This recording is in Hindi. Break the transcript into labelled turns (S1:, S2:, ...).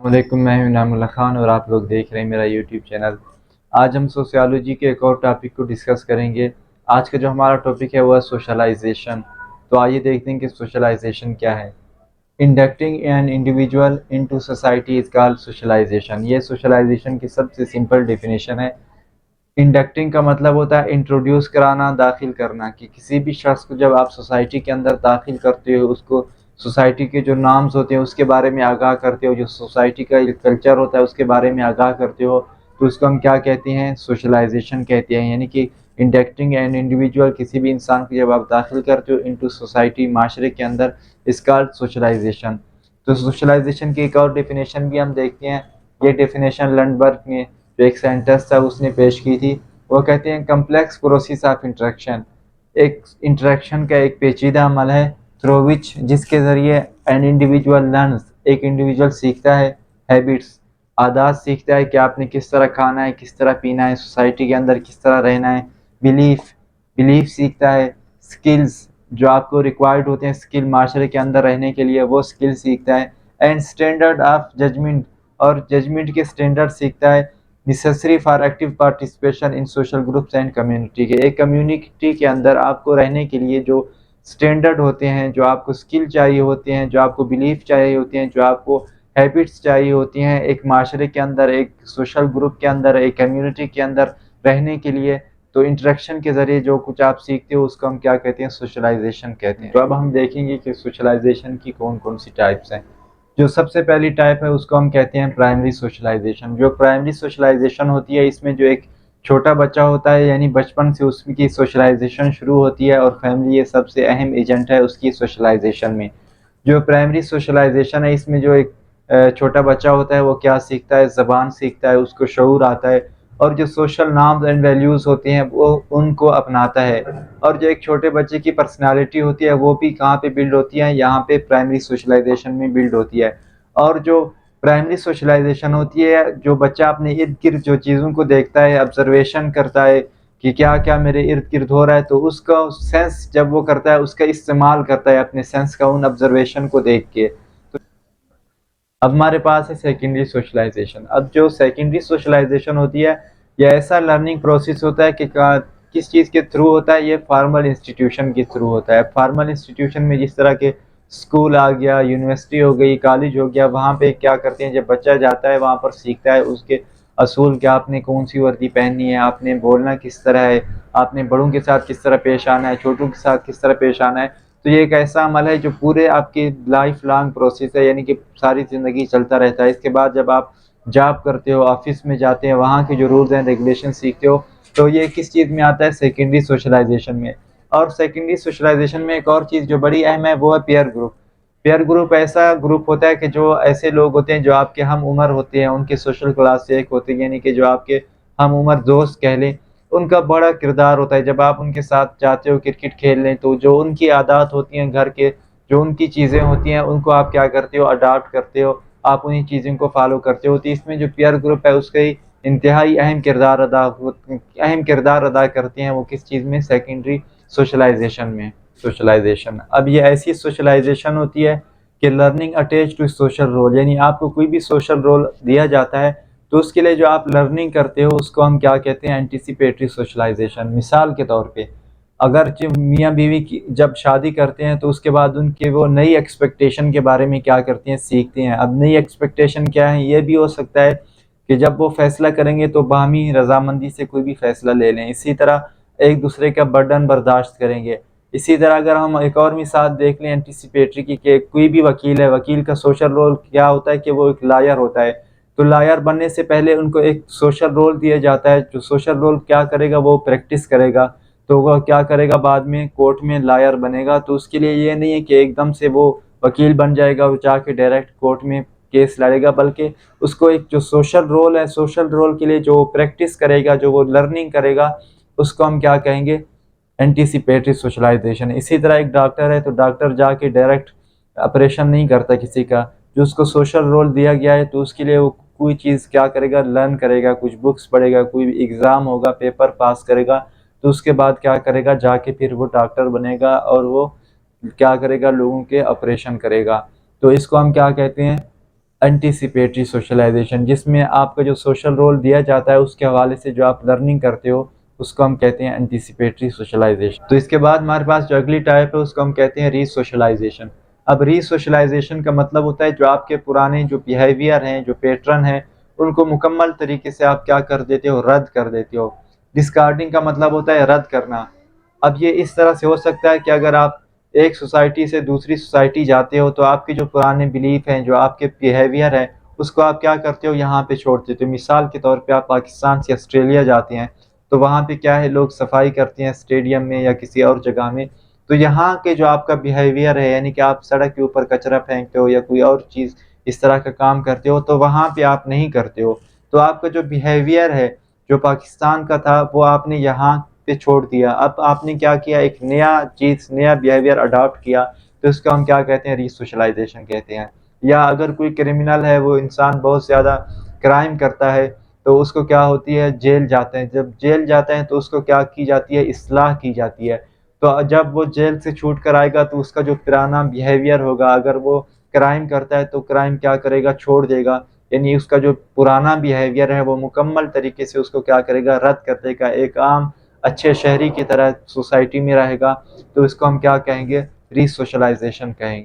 S1: वालेकुम, मैं हूं इनामुल्लाह खान और आप लोग देख रहे हैं मेरा यूट्यूब चैनल। आज हम सोशियोलॉजी के एक और टॉपिक को डिस्कस करेंगे। आज का जो हमारा टॉपिक है वो है सोशलाइजेशन। तो आइए देखते हैं कि सोशलाइजेशन क्या है। Inducting an individual into society is called socialisation. ये सोशलाइजेशन की सबसे सिंपल डेफिनेशन है। इंडक्टिंग का मतलब होता है इंट्रोड्यूस कराना, दाखिल करना, कि किसी भी शख्स को जब आप सोसाइटी के अंदर दाखिल करते हो, उसको सोसाइटी के जो नॉर्म्स होते हैं उसके बारे में आगाह करते हो, जो सोसाइटी का कल्चर होता है उसके बारे में आगाह करते हो, तो उसको हम क्या कहते हैं? सोशलाइजेशन कहते हैं। यानी कि इंडक्टिंग एन इंडिविजुअल, किसी भी इंसान को जब आप दाखिल करते हो इनटू सोसाइटी, माशरे के अंदर, इस कॉल्ड सोशलाइजेशन। तो सोशलाइजेशन की एक और डेफिनेशन भी हम देखते हैं। ये डेफिनेशन लंडबर्ग ने, जो एक साइंटिस्ट था, उसने पेश की थी। वो कहते हैं कम्प्लेक्स प्रोसेस ऑफ इंटरेक्शन, एक इंटरेक्शन का एक पेचीदा अमल है, थ्रू विच, जिसके ज़रिए एन इंडिविजुअल लर्न्स, एक इंडिविजुअल सीखता है, हैबिट्स, आदत सीखता है कि आपने किस तरह खाना है, किस तरह पीना है, सोसाइटी के अंदर किस तरह रहना है, बिलीफ, बिलीफ सीखता है, स्किल्स जो आपको रिक्वायर्ड होते हैं, स्किल माशरे के अंदर रहने के लिए, वो स्किल सीखता है, एंड स्टैंडर्ड ऑफ जजमेंट, और जजमेंट के स्टैंडर्ड सीखता है, necessary for active participation in social groups and community. के एक कम्युनिटी के अंदर आपको रहने के लिए जो स्टैंडर्ड होते हैं, जो आपको स्किल चाहिए होते हैं, जो आपको बिलीफ चाहिए होते हैं, जो आपको हैबिट्स चाहिए होती हैं, एक माशरे के अंदर, एक सोशल ग्रुप के अंदर, एक कम्युनिटी के अंदर रहने के लिए, तो इंटरेक्शन के ज़रिए जो कुछ आप सीखते हो उसको हम क्या कहते हैं? सोशलाइजेशन कहते हैं। तो अब हम देखेंगे कि सोशलाइजेशन की कौन कौन सी टाइप्स हैं। जो सबसे पहली टाइप है उसको हम कहते हैं प्राइमरी सोशलाइजेशन। जो प्राइमरी सोशलाइजेशन होती है, इसमें जो एक छोटा बच्चा होता है, यानी बचपन से उसकी सोशलाइजेशन शुरू होती है, और फैमिली ये सबसे अहम एजेंट है उसकी सोशलाइजेशन में। जो प्राइमरी सोशलाइजेशन है, इसमें जो एक छोटा बच्चा होता है वो क्या सीखता है? ज़बान सीखता है, उसको शऊर आता है, और जो सोशल नॉर्म्स एंड वैल्यूज़ होते हैं वो उनको अपनाता है। और जो एक छोटे बच्चे की पर्सनैलिटी होती है वो भी कहाँ पे बिल्ड होती है? यहाँ पे प्राइमरी सोशलाइजेशन में बिल्ड होती है। और जो प्राइमरी सोशलाइजेशन होती है, जो बच्चा अपने इर्द गिर्द जो चीज़ों को देखता है, ऑब्जर्वेशन करता है कि क्या क्या मेरे इर्द गिर्द हो रहा है, तो उसका सेंस जब वो करता है, उसका इस्तेमाल करता है अपने सेंस का उन ऑब्जर्वेशन को देख के। तो अब हमारे पास है सेकेंडरी सोशलाइजेशन। अब जो सेकेंडरी सोशलाइजेशन होती है, यह ऐसा लर्निंग प्रोसेस होता है कि किस चीज़ के थ्रू होता है? ये फार्मल इंस्टीट्यूशन के थ्रू होता है। फार्मल इंस्टीट्यूशन में जिस तरह के स्कूल आ गया, यूनिवर्सिटी हो गई, कॉलेज हो गया, वहाँ पे क्या करते हैं? जब बच्चा जाता है वहाँ पर सीखता है उसके असूल, क्या आपने कौन सी वर्दी पहननी है, आपने बोलना किस तरह है, आपने बड़ों के साथ किस तरह पेश आना है, छोटों के साथ किस तरह पेश आना है। तो ये एक ऐसा अमल है जो पूरे आपकी लाइफ लॉन्ग प्रोसेस है, यानी कि सारी ज़िंदगी चलता रहता है। इसके बाद जब आप जॉब करते हो, ऑफिस में जाते हैं, वहाँ के जो रूल्स एंड रेगुलेशन सीखते हो, तो ये किस चीज़ में आता है? सेकेंडरी सोशलाइजेशन में। और सेकेंडरी सोशलाइजेशन में एक और चीज़ जो बड़ी अहम है वो है पीयर ग्रुप। पीयर ग्रुप ऐसा ग्रुप होता है कि जो ऐसे लोग होते हैं जो आपके हम उम्र होते हैं, उनके सोशल क्लास से एक होते हैं, यानी कि जो आपके हम उम्र दोस्त कह लें, उनका बड़ा किरदार होता है। जब आप उनके साथ जाते हो क्रिकेट खेलने, तो जो उनकी आदत होती हैं घर के, जो उनकी चीज़ें होती हैं, उनको आप क्या करते हो? अडॉप्ट करते हो, आप उन्हीं चीज़ों को फॉलो करते हो। तो इसमें जो पीयर ग्रुप है उसका ही इंतहाई अहम किरदार अदा करते हैं। वो किस चीज़ में? सेकेंडरी सोशलाइजेशन में। सोशलाइजेशन, अब ये ऐसी सोशलाइजेशन होती है कि learning attach to social role, यानी आपको कोई भी सोशल रोल दिया जाता है, तो उसके लिए जो आप लर्निंग करते हो उसको हम क्या कहते हैं? Anticipatory socialization. मिसाल के तौर पे, अगर जब मियाँ बीवी की जब शादी करते हैं तो उसके बाद उनके वो नई एक्सपेक्टेशन के बारे में क्या करते हैं? सीखते हैं। अब नई एक्सपेक्टेशन क्या है? ये भी हो सकता है कि जब वो फैसला करेंगे तो बाहमी रजामंदी से कोई भी फैसला ले लें। इसी तरह एक दूसरे का बर्डन बर्दाश्त करेंगे। इसी तरह अगर हम एक और मिसाल देख लें एंटीसिपेटरी की, कि कोई भी वकील है, वकील का सोशल रोल क्या होता है? कि वो एक लॉयर होता है। तो लॉयर बनने से पहले उनको एक सोशल रोल दिया जाता है। जो सोशल रोल क्या करेगा? वो प्रैक्टिस करेगा। तो वह क्या करेगा? बाद में कोर्ट में लॉयर बनेगा। तो उसके लिए ये नहीं है कि एकदम से वो वकील बन जाएगा, वो जाके डायरेक्ट कोर्ट में केस लड़ेगा, बल्कि उसको एक जो सोशल रोल है, सोशल रोल के लिए जो प्रैक्टिस करेगा, जो वो लर्निंग करेगा, उसको हम क्या कहेंगे? Anticipatory socialization. इसी तरह एक डॉक्टर है, तो डॉक्टर जाके डायरेक्ट ऑपरेशन नहीं करता किसी का। जो उसको सोशल रोल दिया गया है, तो उसके लिए वो कोई चीज़ क्या करेगा? लर्न करेगा, कुछ बुक्स पढ़ेगा, कोई एग्ज़ाम होगा, पेपर पास करेगा, तो उसके बाद क्या करेगा? जाके फिर वो डॉक्टर बनेगा और वो क्या करेगा? लोगों के ऑपरेशन करेगा। तो इसको हम क्या कहते हैं? एंटीसिपेटरी सोशलाइजेशन, जिसमें आपका जो सोशल रोल दिया जाता है उसके हवाले से जो आप लर्निंग करते हो उसको हम कहते हैं एंटीसिपेटरी सोशलाइजेशन। तो इसके बाद हमारे पास जो अगली टाइप है उसको हम कहते हैं रीसोशलाइजेशन। अब रीसोशलाइजेशन का मतलब होता है जो आपके पुराने जो बिहेवियर हैं, जो पैटर्न हैं, उनको मुकम्मल तरीके से आप क्या कर देते हो, रद्द कर देते हो। डिस्कार्डिंग का मतलब होता है रद्द करना। अब ये इस तरह से हो सकता है कि अगर आप एक सोसाइटी से दूसरी सोसाइटी जाते हो तो आपके जो पुराने बिलीफ हैं, जो आपके बिहेवियर है, उसको आप क्या करते हो, यहाँ पे छोड़ देते हो। मिसाल के तौर पे आप पाकिस्तान से ऑस्ट्रेलिया जाते हैं तो वहाँ पे क्या है, लोग सफाई करते हैं स्टेडियम में या किसी और जगह में। तो यहाँ के जो आपका बिहेवियर है, यानी कि आप सड़क के ऊपर कचरा फेंकते हो या कोई और चीज़ इस तरह का काम करते हो, तो वहाँ पे आप नहीं करते हो। तो आपका जो बिहेवियर है, जो पाकिस्तान का था, वो आपने यहाँ पे छोड़ दिया। अब आपने क्या किया, एक नया चीज़, नया बिहेवियर अडॉप्ट किया, तो इसको हम क्या कहते हैं, रीसोशलाइजेशन कहते हैं। या अगर कोई क्रिमिनल है, वो इंसान बहुत ज़्यादा क्राइम करता है, तो उसको क्या होती है, जेल जाते हैं। जब जेल जाते हैं तो उसको क्या की जाती है, इस्लाह की जाती है। तो जब वो जेल से छूट कर आएगा तो उसका जो पुराना बिहेवियर होगा, अगर वो क्राइम करता है तो क्राइम क्या करेगा, छोड़ देगा। यानी उसका जो पुराना बिहेवियर है वो मुकम्मल तरीके से उसको क्या करेगा, रद्द कर देगा। एक आम अच्छे शहरी की तरह सोसाइटी में रहेगा। तो इसको हम क्या कहेंगे, रीसोशलाइजेशन कहेंगे।